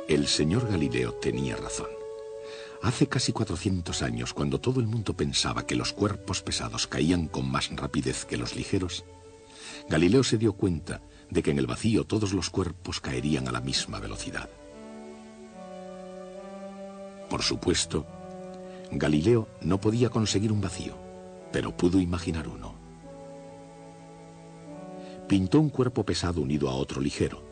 El señor Galileo tenía razón. Hace casi 400 años, cuando todo el mundo pensaba que los cuerpos pesados caían con más rapidez que los ligeros, Galileo se dio cuenta de que en el vacío todos los cuerpos caerían a la misma velocidad. Por supuesto, Galileo no podía conseguir un vacío, pero pudo imaginar uno. Pintó un cuerpo pesado unido a otro ligero.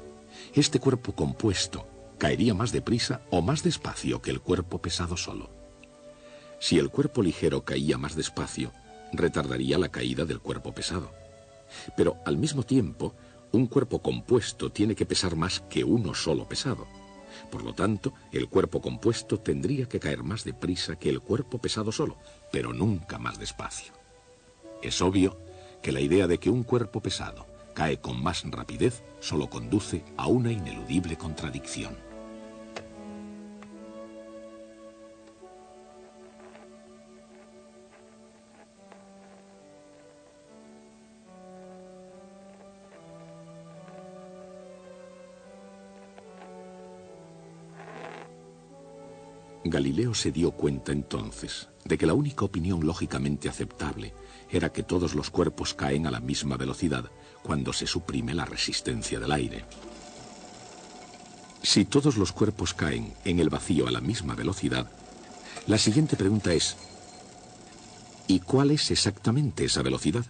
Este cuerpo compuesto caería más deprisa o más despacio que el cuerpo pesado solo. Si el cuerpo ligero caía más despacio, retardaría la caída del cuerpo pesado. Pero al mismo tiempo, un cuerpo compuesto tiene que pesar más que uno solo pesado. Por lo tanto, el cuerpo compuesto tendría que caer más deprisa que el cuerpo pesado solo, pero nunca más despacio. Es obvio que la idea de que un cuerpo pesado cae con más rapidez solo conduce a una ineludible contradicción. Galileo se dio cuenta entonces de que la única opinión lógicamente aceptable era que todos los cuerpos caen a la misma velocidad cuando se suprime la resistencia del aire. Si todos los cuerpos caen en el vacío a la misma velocidad, la siguiente pregunta es: ¿y cuál es exactamente esa velocidad?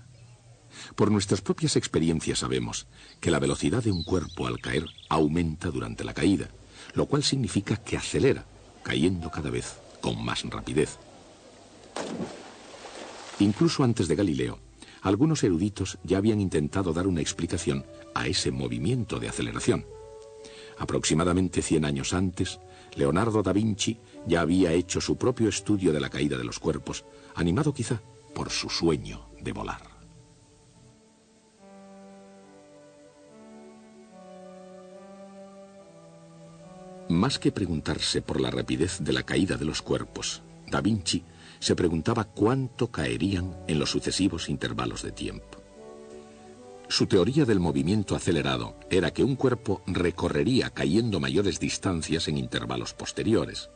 Por nuestras propias experiencias sabemos que la velocidad de un cuerpo al caer aumenta durante la caída, lo cual significa que acelera, cayendo cada vez con más rapidez. Incluso antes de Galileo, algunos eruditos ya habían intentado dar una explicación a ese movimiento de aceleración. Aproximadamente 100 años antes, Leonardo da Vinci ya había hecho su propio estudio de la caída de los cuerpos, animado quizá por su sueño de volar. Más que preguntarse por la rapidez de la caída de los cuerpos, Da Vinci se preguntaba cuánto caerían en los sucesivos intervalos de tiempo. Su teoría del movimiento acelerado era que un cuerpo recorrería cayendo mayores distancias en intervalos posteriores.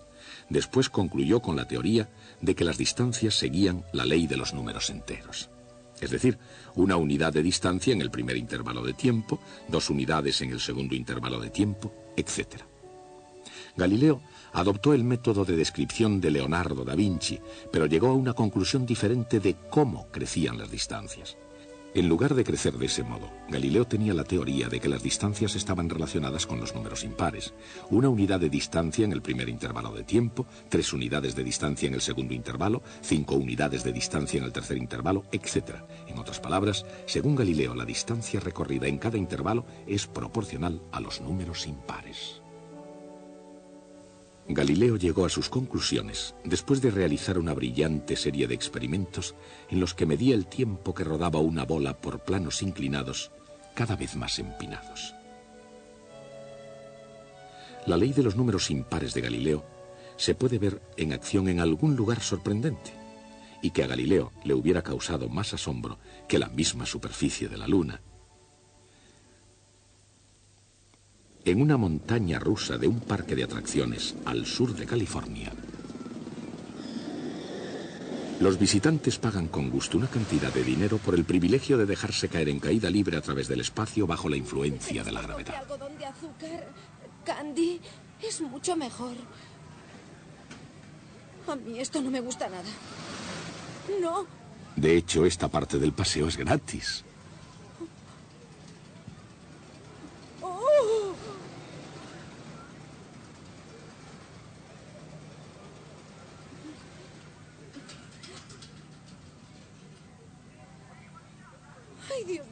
Después concluyó con la teoría de que las distancias seguían la ley de los números enteros. Es decir, una unidad de distancia en el primer intervalo de tiempo, 2 unidades en el segundo intervalo de tiempo, etc. Galileo adoptó el método de descripción de Leonardo da Vinci, pero llegó a una conclusión diferente de cómo crecían las distancias. En lugar de crecer de ese modo, Galileo tenía la teoría de que las distancias estaban relacionadas con los números impares. 1 unidad de distancia en el primer intervalo de tiempo, 3 unidades de distancia en el segundo intervalo, 5 unidades de distancia en el tercer intervalo, etc. En otras palabras, según Galileo, la distancia recorrida en cada intervalo es proporcional a los números impares. Galileo llegó a sus conclusiones después de realizar una brillante serie de experimentos en los que medía el tiempo que rodaba una bola por planos inclinados cada vez más empinados. La ley de los números impares de Galileo se puede ver en acción en algún lugar sorprendente, y que a Galileo le hubiera causado más asombro que la misma superficie de la Luna. En una montaña rusa de un parque de atracciones al sur de California, los visitantes pagan con gusto una cantidad de dinero por el privilegio de dejarse caer en caída libre a través del espacio bajo la influencia de la gravedad. Algodón de azúcar, candy, es mucho mejor. A mí esto no me gusta nada. No. De hecho, esta parte del paseo es gratis.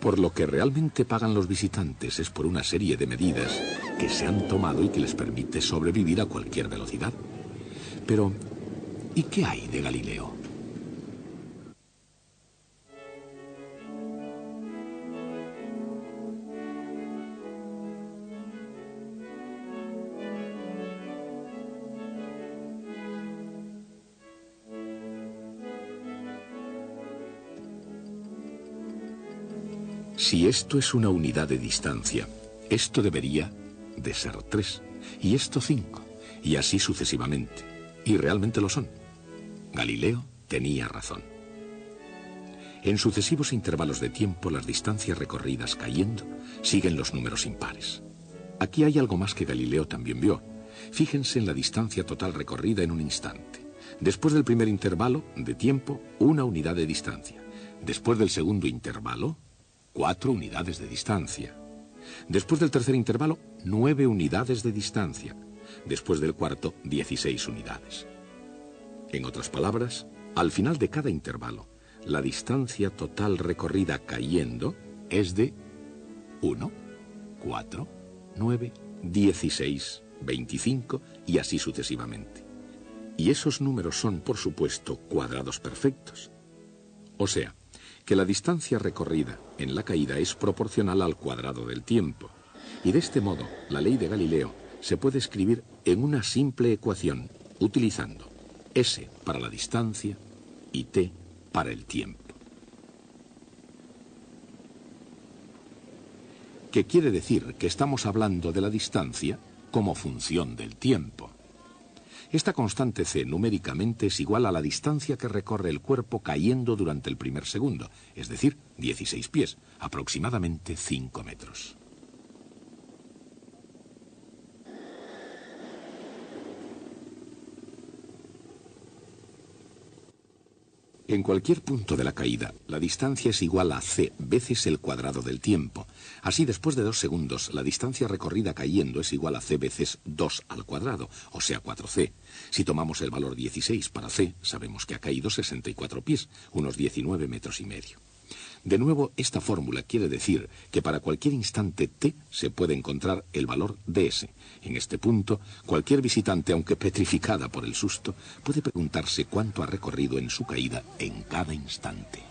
Por lo que realmente pagan los visitantes es por una serie de medidas que se han tomado y que les permite sobrevivir a cualquier velocidad. Pero, ¿y qué hay de Galileo? Si esto es una unidad de distancia, esto debería de ser 3, y esto 5, y así sucesivamente. Y realmente lo son. Galileo tenía razón. En sucesivos intervalos de tiempo, las distancias recorridas cayendo siguen los números impares. Aquí hay algo más que Galileo también vio. Fíjense en la distancia total recorrida en un instante. Después del primer intervalo de tiempo, 1 unidad de distancia. Después del segundo intervalo, 4 unidades de distancia. Después del tercer intervalo, 9 unidades de distancia. Después del cuarto, 16 unidades. En otras palabras, al final de cada intervalo, la distancia total recorrida cayendo es de 1, 4, 9, 16, 25 y así sucesivamente. Y esos números son, por supuesto, cuadrados perfectos. O sea, que la distancia recorrida en la caída es proporcional al cuadrado del tiempo. Y de este modo, la ley de Galileo se puede escribir en una simple ecuación, utilizando S para la distancia y T para el tiempo. ¿Qué quiere decir? Que estamos hablando de la distancia como función del tiempo. Esta constante c numéricamente es igual a la distancia que recorre el cuerpo cayendo durante el primer segundo, es decir, 16 pies, aproximadamente 5 metros. En cualquier punto de la caída, la distancia es igual a c veces el cuadrado del tiempo. Así, después de 2 segundos, la distancia recorrida cayendo es igual a c veces 2 al cuadrado, o sea, 4c. Si tomamos el valor 16 para c, sabemos que ha caído 64 pies, unos 19 metros y medio. De nuevo, esta fórmula quiere decir que para cualquier instante t se puede encontrar el valor ds. En este punto, cualquier visitante, aunque petrificada por el susto, puede preguntarse cuánto ha recorrido en su caída en cada instante.